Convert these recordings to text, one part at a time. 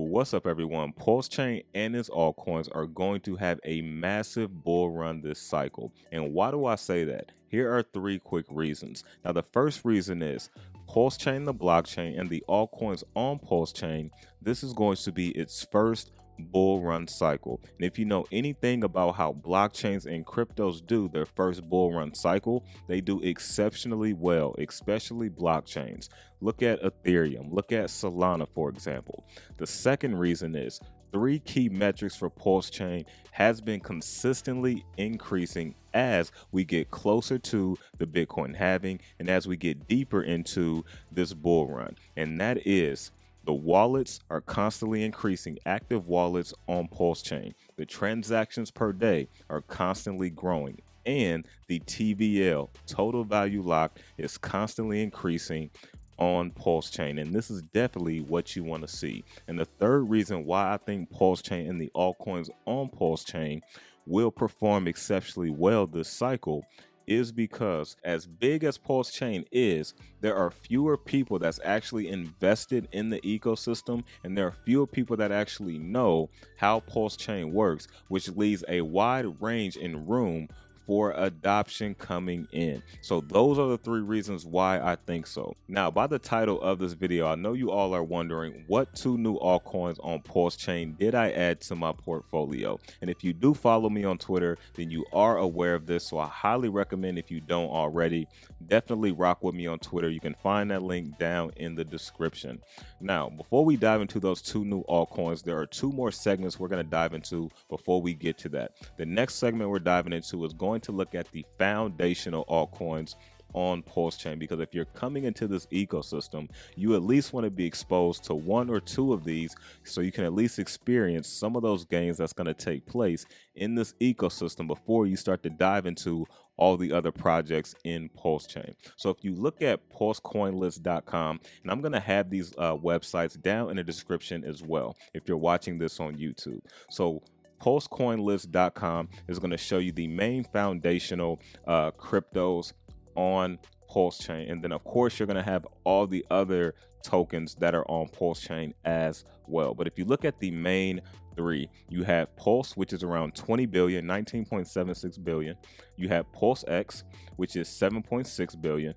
What's up, everyone? Pulsechain and its altcoins are going to have a massive bull run this cycle. And why do I say that? Here are three quick reasons. Now, the first reason is Pulsechain, the blockchain, and the altcoins on Pulsechain, this is going to be its first bull run cycle. And if you know anything about how blockchains and cryptos do their first bull run cycle, they do exceptionally well, especially blockchains. Look at Ethereum, look at Solana, for example. The second reason is three key metrics for Pulsechain has been consistently increasing as we get closer to the Bitcoin halving and as we get deeper into this bull run. And that is the wallets are constantly increasing, active wallets on Pulsechain. The transactions per day are constantly growing. And the TVL, total value locked, is constantly increasing on Pulsechain. And this is definitely what you want to see. And the third reason why I think Pulsechain and the altcoins on Pulsechain will perform exceptionally well this cycle is because as big as Pulsechain is, there are fewer people that's actually invested in the ecosystem, and there are fewer people that actually know how Pulsechain works, which leaves a wide range and room for adoption coming in. So those are the three reasons why I think so. Now, by the title of this video, I know you all are wondering what two new altcoins on Pulsechain did I add to my portfolio? And if you do follow me on Twitter, then you are aware of this. So I highly recommend, if you don't already, definitely rock with me on Twitter. You can find that link down in the description. Now, before we dive into those two new altcoins, there are two more segments we're going to dive into before we get to that. The next segment we're diving into is going to look at the foundational altcoins on Pulsechain, because if you're coming into this ecosystem, you at least want to be exposed to one or two of these so you can at least experience some of those gains that's going to take place in this ecosystem before you start to dive into all the other projects in Pulsechain. So if you look at pulsecoinlist.com, and I'm going to have these websites down in the description as well if you're watching this on YouTube. So pulsecoinlist.com is going to show you the main foundational cryptos on Pulsechain, and then of course you're going to have all the other tokens that are on Pulsechain as well. But if you look at the main three, you have Pulse, which is around 20 billion, 19.76 billion. You have PulseX, which is 7.6 billion.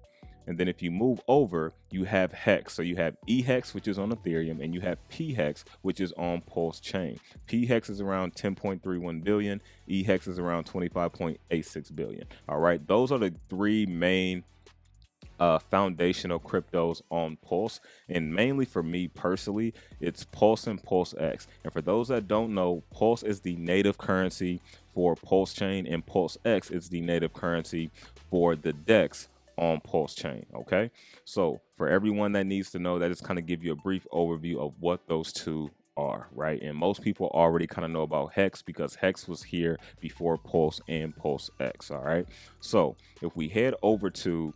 And then if you move over, you have Hex. So you have eHex, which is on Ethereum, and you have pHex, which is on Pulsechain. pHex is around 10.31 billion. eHex is around 25.86 billion. All right, those are the three main foundational cryptos on Pulse. And mainly for me personally, it's Pulse and PulseX. And for those that don't know, Pulse is the native currency for Pulsechain, and PulseX is the native currency for the DEX on Pulsechain. Okay, so for everyone that needs to know that, just kind of give you a brief overview of what those two are, right? And most people already kind of know about Hex because Hex was here before Pulse and PulseX. All right, so if we head over to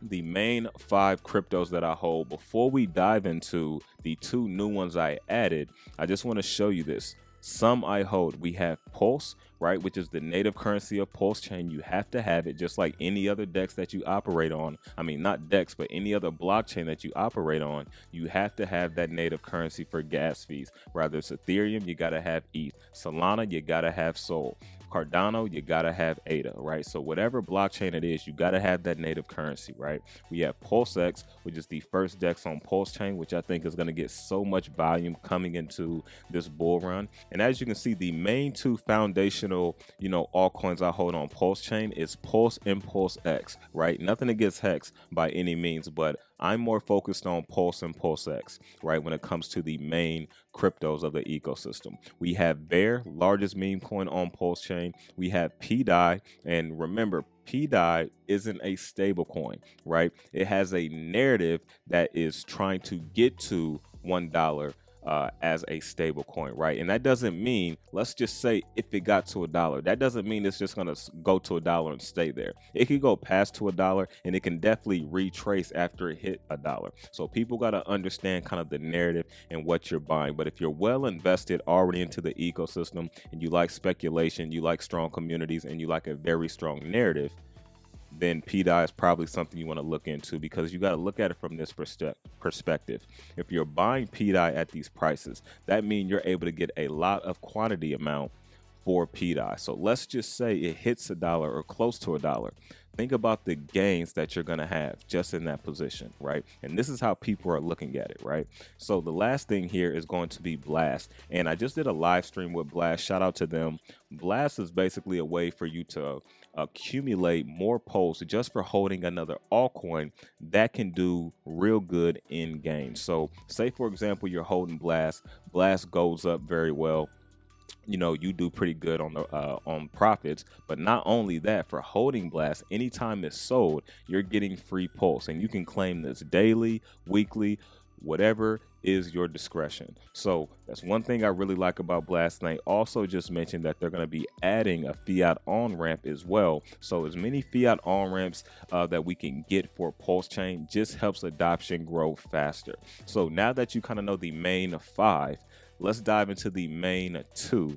the main 5 cryptos that I hold, before we dive into the 2 new ones I added, I just want to show you this. Some I hold. We have Pulse, right, which is the native currency of Pulsechain. You have to have it just like any other DEX that you operate on. I mean, not DEX, but any other blockchain that you operate on. You have to have that native currency for gas fees. Whether it's Ethereum, you got to have ETH. Solana, you got to have Sol. Cardano, you got to have ADA, right? So whatever blockchain it is, you got to have that native currency, right? We have PulseX, which is the first DEX on Pulsechain, which I think is going to get so much volume coming into this bull run. And as you can see, the main 2 foundational, altcoins I hold on Pulsechain is Pulse and PulseX, right? Nothing against Hex by any means, but I'm more focused on Pulse and PulseX, right, when it comes to the main cryptos of the ecosystem. We have Bear, largest meme coin on Pulsechain. We have pDAI, and remember, pDAI isn't a stable coin, right? It has a narrative that is trying to get to $1 as a stable coin, right? And that doesn't mean, let's just say if it got to $1, that doesn't mean it's just going to go to $1 and stay there. It could go past to $1, and it can definitely retrace after it hit $1. So people got to understand kind of the narrative and what you're buying. But if you're well invested already into the ecosystem and you like speculation, you like strong communities, and you like a very strong narrative, then 𝗕𝗅 is probably something you want to look into, because you got to look at it from this perspective. If you're buying 𝗕𝗅 at these prices, that means you're able to get a lot of quantity amount for 𝗕𝗅. So let's just say it hits $1 or close to $1. Think about the gains that you're going to have just in that position, right? And this is how people are looking at it, right? So the last thing here is going to be Blast. And I just did a live stream with Blast. Shout out to them. Blast is basically a way for you to accumulate more posts just for holding another altcoin that can do real good in game. So say, for example, you're holding Blast. Blast goes up very well. You know, you do pretty good on the on profits. But not only that, for holding Blast, anytime it's sold, you're getting free pulse, and you can claim this daily, weekly, whatever is your discretion. So that's one thing I really like about Blast. And they also just mentioned that they're going to be adding a fiat on ramp as well. So as many fiat on ramps that we can get for Pulsechain just helps adoption grow faster. So now that you kind of know the main 5, let's dive into the main 2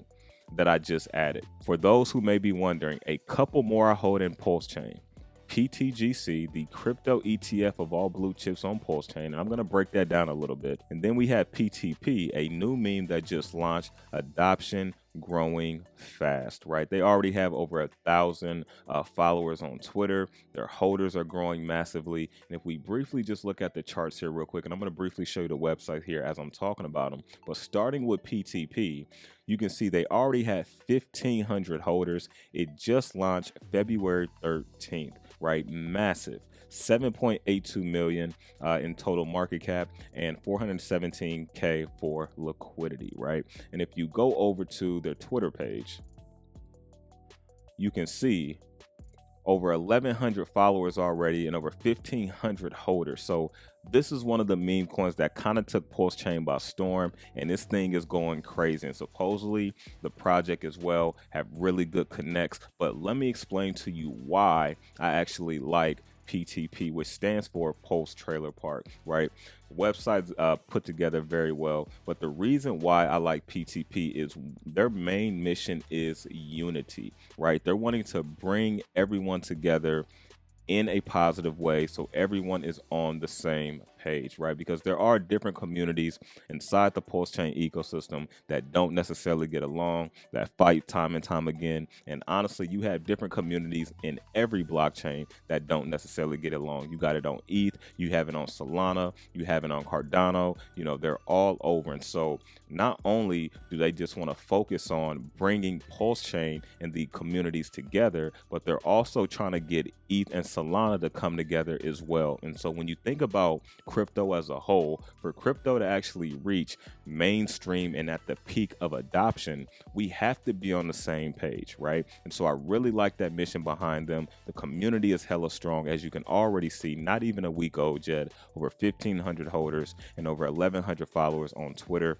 that I just added. For those who may be wondering, a couple more I hold in Pulsechain. PTGC, the crypto ETF of all blue chips on Pulsechain. And I'm going to break that down a little bit. And then we have PTP, a new meme that just launched, adoption growing fast, right? They already have over 1,000 followers on Twitter. Their holders are growing massively. And if we briefly just look at the charts here real quick, and I'm going to briefly show you the website here as I'm talking about them. But starting with PTP, you can see they already had 1,500 holders. It just launched February 13th, right? Massive. 7.82 million in total market cap and 417K for liquidity, right? And if you go over to their Twitter page, you can see over 1,100 followers already and over 1,500 holders. So this is one of the meme coins that kind of took Pulsechain by storm, and this thing is going crazy. And supposedly the project as well have really good connects. But let me explain to you why I actually like PTP, which stands for Pulse Trailer Park, right? Websites put together very well, but the reason why I like PTP is their main mission is unity, right? They're wanting to bring everyone together in a positive way so everyone is on the same page, right? Because there are different communities inside the Pulsechain ecosystem that don't necessarily get along, that fight time and time again. And honestly, you have different communities in every blockchain that don't necessarily get along. You got it on ETH, you have it on Solana, you have it on Cardano, you know, they're all over. And so not only do they just want to focus on bringing Pulsechain and the communities together, but they're also trying to get ETH and Solana to come together as well. And so when you think about crypto as a whole, for crypto to actually reach mainstream and at the peak of adoption, we have to be on the same page, right? And so I really like that mission behind them. The community is hella strong, as you can already see. Not even a week old yet, over 1,500 holders and over 1,100 followers on Twitter.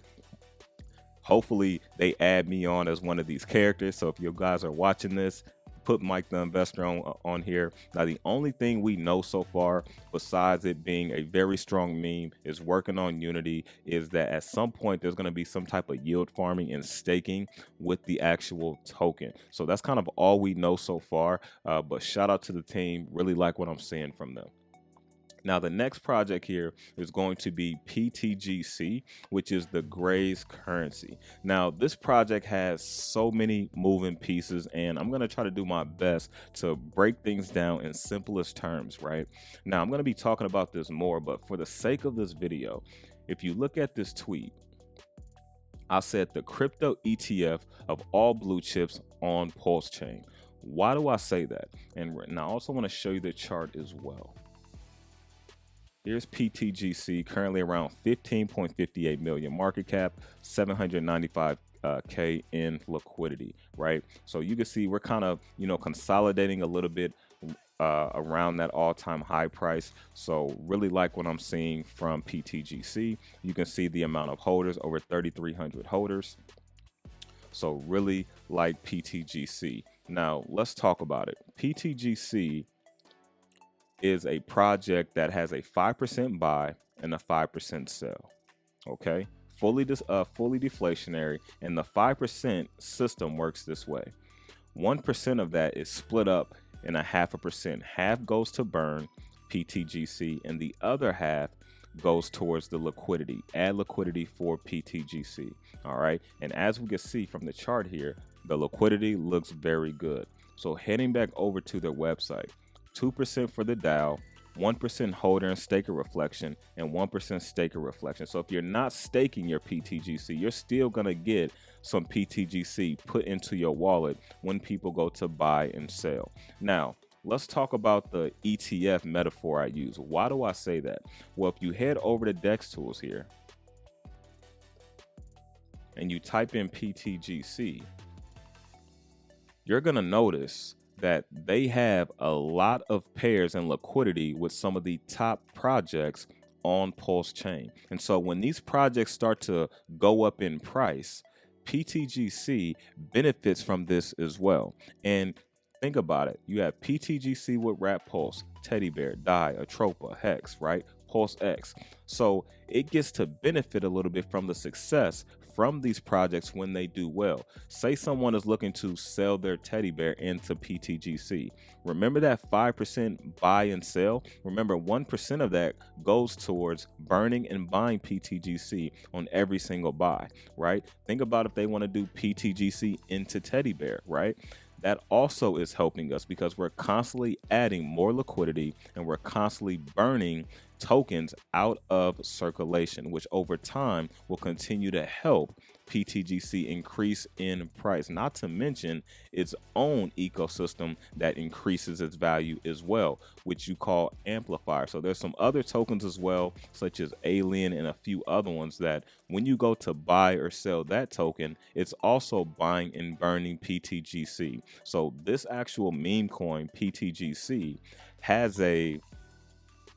Hopefully they add me on as one of these characters. So if you guys are watching this, put Mike the Investor on here. Now, the only thing we know so far, besides it being a very strong meme, is working on Unity, is that at some point there's going to be some type of yield farming and staking with the actual token. So that's kind of all we know so far. But shout out to the team. Really like what I'm seeing from them. Now, the next project here is going to be PTGC, which is the Gray's currency. Now, this project has so many moving pieces, and I'm going to try to do my best to break things down in simplest terms, right? Now, I'm going to be talking about this more, but for the sake of this video, if you look at this tweet, I said the crypto ETF of all blue chips on Pulsechain. Why do I say that? And I also want to show you the chart as well. Here's PTGC, currently around 15.58 million market cap, 795K in liquidity, right? So you can see we're kind of, consolidating a little bit around that all-time high price. So really like what I'm seeing from PTGC. You can see the amount of holders, over 3,300 holders. So really like PTGC. Now let's talk about it. PTGC is a project that has a 5% buy and a 5% sell. Okay, fully deflationary, and the 5% system works this way. 1% of that is split up 0.5%. Half goes to burn PTGC, and the other half goes towards the liquidity, add liquidity for PTGC. All right. And as we can see from the chart here, the liquidity looks very good. So heading back over to their website, 2% for the DAO, 1% holder and staker reflection, and 1% staker reflection. So if you're not staking your PTGC, you're still going to get some PTGC put into your wallet when people go to buy and sell. Now, let's talk about the ETF metaphor I use. Why do I say that? Well, if you head over to DEX Tools here and you type in PTGC, you're going to notice that they have a lot of pairs and liquidity with some of the top projects on Pulsechain. And so when these projects start to go up in price, PTGC benefits from this as well. And think about it. You have PTGC with 𝗏𝗏𝗡𝗏, 𝗕𝗢𝗏𝗏𝗏, 𝗏𝗏𝗏𝗏, Hex, right? Pulse X. So it gets to benefit a little bit from the success from these projects when they do well. Say someone is looking to sell their teddy bear into PTGC. Remember that 5% buy and sell? Remember 1% of that goes towards burning and buying PTGC on every single buy, right? Think about if they want to do PTGC into teddy bear, right? That also is helping us because we're constantly adding more liquidity and we're constantly burning tokens out of circulation, which over time will continue to help PTGC increase in price, not to mention its own ecosystem that increases its value as well, which you call amplifier. So there's some other tokens as well, such as Alien and a few other ones that when you go to buy or sell that token, it's also buying and burning PTGC. So this actual meme coin, PTGC, has a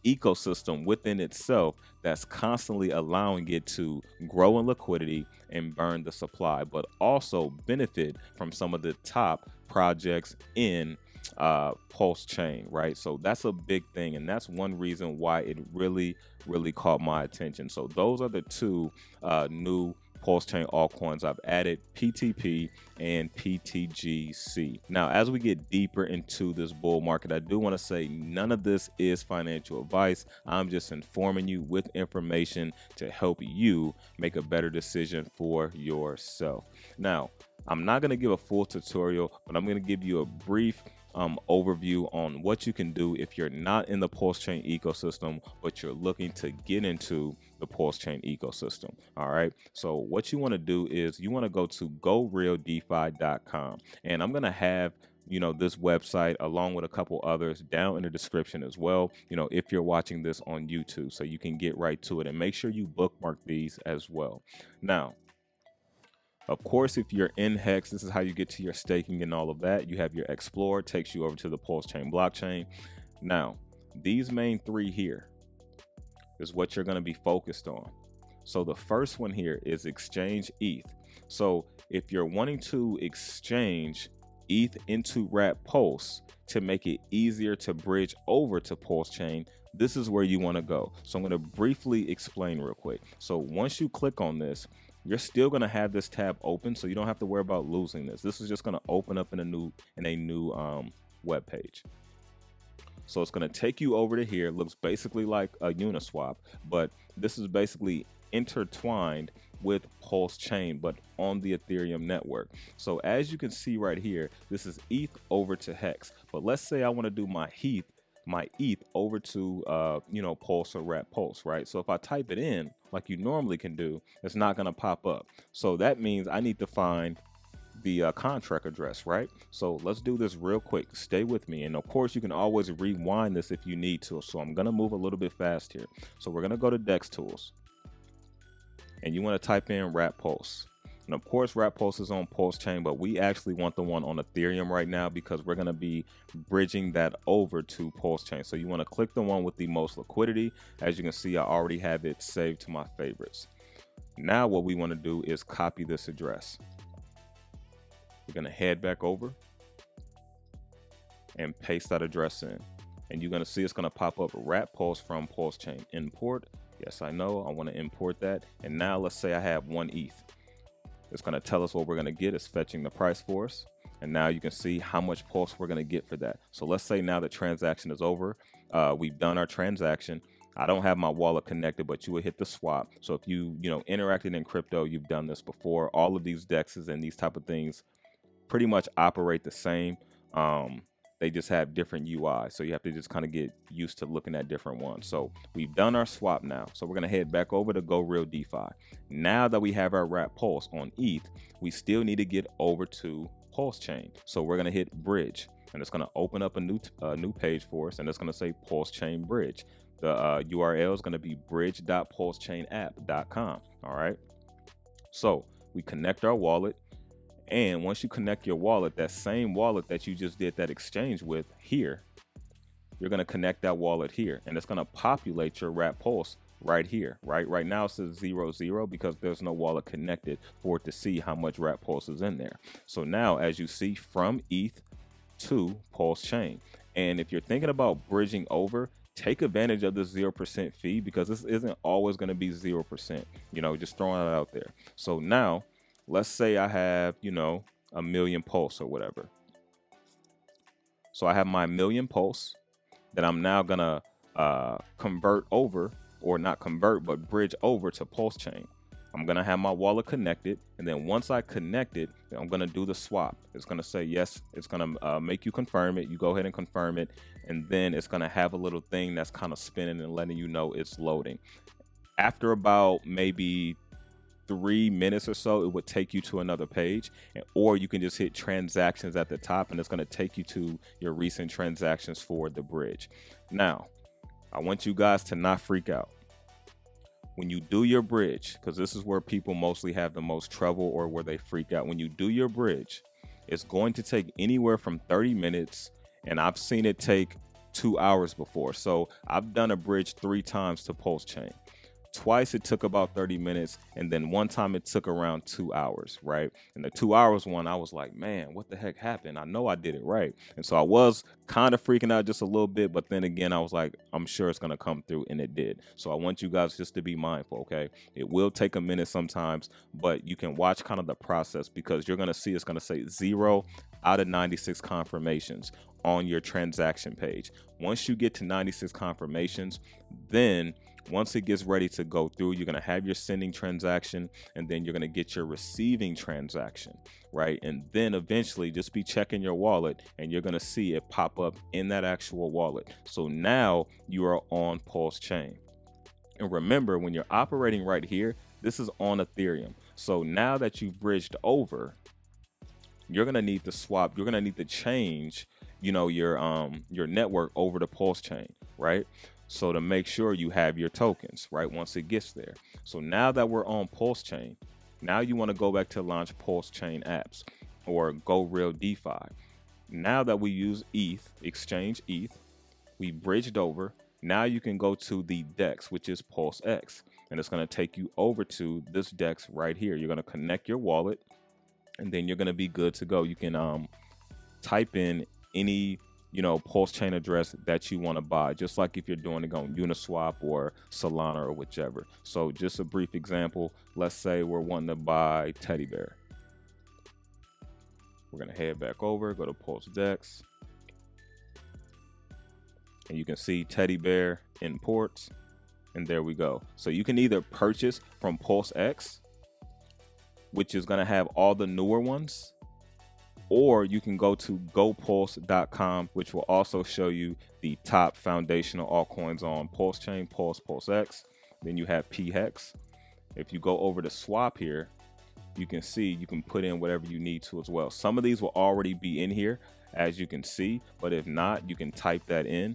ecosystem within itself that's constantly allowing it to grow in liquidity and burn the supply, but also benefit from some of the top projects in Pulsechain, right? So that's a big thing, and that's one reason why it really caught my attention. So those are the two new Pulsechain altcoins I've added, PTP and PTGC. Now, as we get deeper into this bull market, I do want to say none of this is financial advice. I'm just informing you with information to help you make a better decision for yourself. Now, I'm not going to give a full tutorial, but I'm going to give you a brief overview on what you can do if you're not in the Pulsechain ecosystem, but you're looking to get into the Pulsechain ecosystem. All right. So what you want to do is you want to go to gorealdefi.com, and I'm going to have this website along with a couple others down in the description as well, if you're watching this on YouTube, so you can get right to it, and make sure you bookmark these as well. Now, of course, if you're in Hex, this is how you get to your staking and all of that. You have your Explorer, takes you over to the Pulsechain blockchain. Now, these main three here is what you're going to be focused on. So the first one here is exchange ETH. So if you're wanting to exchange ETH into 𝗏𝗏𝗡𝗏 to make it easier to bridge over to Pulsechain, this is where you want to go. So I'm going to briefly explain real quick. So once you click on this, you're still going to have this tab open, so you don't have to worry about losing this. This is just going to open up in a new web page. So it's going to take you over to here. It looks basically like a Uniswap, but this is basically intertwined with Pulsechain, but on the Ethereum network. So as you can see right here, this is ETH over to Hex. But let's say I want to do my ETH over to Pulse or 𝗏𝗏𝗡𝗏, right? So if I type it in like you normally can do, it's not going to pop up. So that means I need to find the contract address, right? So let's do this real quick. Stay with me, and of course you can always rewind this if you need to. So I'm going to move a little bit fast here. So we're going to go to DEX Tools, and you want to type in 𝗏𝗏𝗡𝗏. And of course, 𝗏𝗏𝗡𝗏 is on Pulsechain, but we actually want the one on Ethereum right now because we're going to be bridging that over to Pulsechain. So you want to click the one with the most liquidity. As you can see, I already have it saved to my favorites. Now what we want to do is copy this address. We're going to head back over and paste that address in. And you're going to see it's going to pop up 𝗏𝗏𝗡𝗏 from Pulsechain. Import. Yes, I know. I want to import that. And now let's say I have 1 ETH. It's going to tell us what we're going to get. It's fetching the price for us. And now you can see how much Pulse we're going to get for that. So let's say now the transaction is over. We've done our transaction. I don't have my wallet connected, but you would hit the swap. So if you interacted in crypto, you've done this before. All of these DEXs and these type of things pretty much operate the same. They just have different UI. So you have to just kind of get used to looking at different ones. So we've done our swap now. So we're going to head back over to 𝗨𝗟𝗡𝗑. Now that we have our wrap Pulse on ETH, we still need to get over to Pulsechain. So we're going to hit bridge, and it's going to open up a new page for us, and it's going to say Pulsechain bridge. The URL is going to be bridge.pulsechainapp.com. All right. So we connect our wallet. And once you connect your wallet, that same wallet that you just did that exchange with here, you're going to connect that wallet here, and it's going to populate your wrap Pulse right here, right? Right now it says 00 because there's no wallet connected for it to see how much wrap Pulse is in there. So now, as you see, from ETH to Pulsechain. And if you're thinking about bridging over, take advantage of the 0% fee, because this isn't always going to be 0%, just throwing it out there. So now, let's say I have, 1,000,000 Pulse or whatever. So I have my 1,000,000 Pulse that I'm now going to convert over, or not convert, but bridge over to Pulsechain. I'm going to have my wallet connected. And then once I connect it, I'm going to do the swap. It's going to say yes. It's going to make you confirm it. You go ahead and confirm it. And then it's going to have a little thing that's kind of spinning and letting you know it's loading. After about maybe 3 minutes or so, it would take you to another page, or you can just hit transactions at the top, and it's going to take you to your recent transactions for the bridge. Now, I want you guys to not freak out. When you do your bridge, because this is where people mostly have the most trouble, or where they freak out. When you do your bridge, it's going to take anywhere from 30 minutes, and I've seen it take 2 hours before. So I've done a bridge 3 times to Pulsechain. Twice it took about 30 minutes, and then one time it took around 2 hours, right? And the 2 hours one, I was like, man, what the heck happened? I know I did it right. And so I was kind of freaking out just a little bit, but then again, I was like, I'm sure it's going to come through, and it did. So I want you guys just to be mindful, okay? It will take a minute sometimes, but you can watch kind of the process, because you're going to see it's going to say 0 out of 96 confirmations on your transaction page. Once you get to 96 confirmations, then once it gets ready to go through, you're going to have your sending transaction, and then you're going to get your receiving transaction, right? And then eventually just be checking your wallet, and you're going to see it pop up in that actual wallet. So now you are on Pulsechain. And remember, when you're operating right here, this is on Ethereum. So now that you've bridged over, you're going to need to swap. You're going to need to change, your network over to Pulsechain, right? So to make sure you have your tokens, right, once it gets there. So now that we're on Pulsechain, now you want to go back to launch Pulsechain apps, or 𝗨𝗟𝗡𝗑. Now that we use ETH, exchange ETH, we bridged over. Now you can go to the DEX, which is PulseX, and it's going to take you over to this DEX right here. You're going to connect your wallet, and then you're going to be good to go. You can type in any Pulsechain address that you want to buy, just like if you're doing it on Uniswap or Solana or whichever. So just a brief example, let's say we're wanting to buy Teddy Bear. We're going to head back over, go to PulseDex, and you can see Teddy Bear imports, and there we go. So you can either purchase from PulseX, which is going to have all the newer ones, or you can go to gopulse.com, which will also show you the top foundational altcoins on Pulsechain, PulseX. Then you have pHEX. If you go over to swap here, you can see you can put in whatever you need to as well. Some of these will already be in here, as you can see, but if not, you can type that in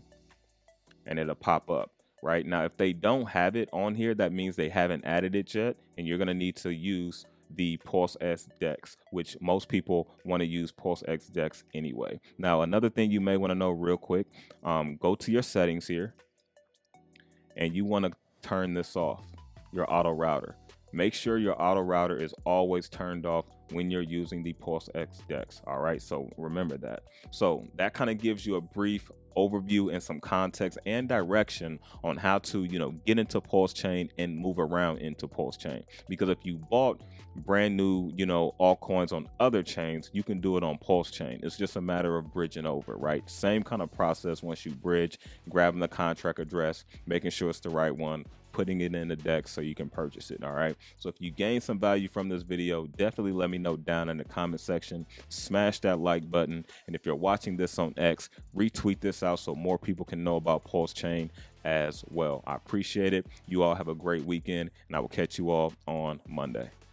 and it'll pop up. Right now, if they don't have it on here, that means they haven't added it yet, and you're going to need to use the PulseX DEX, which most people want to use PulseX DEX anyway. Now, another thing you may want to know real quick, go to your settings here, and you want to turn this off, your auto router. Make sure your auto router is always turned off when you're using the PulseX DEX. All right, so remember that. So that kind of gives you a brief overview and some context and direction on how to, get into Pulsechain and move around into Pulsechain. Because if you bought brand new, altcoins on other chains, you can do it on Pulsechain. It's just a matter of bridging over, right? Same kind of process. Once you bridge, grabbing the contract address, making sure it's the right one, putting it in the deck so you can purchase it. All right. So if you gain some value from this video, definitely let me know down in the comment section. Smash that like button. And if you're watching this on X, retweet this out so more people can know about Pulsechain as well. I appreciate it. You all have a great weekend, and I will catch you all on Monday.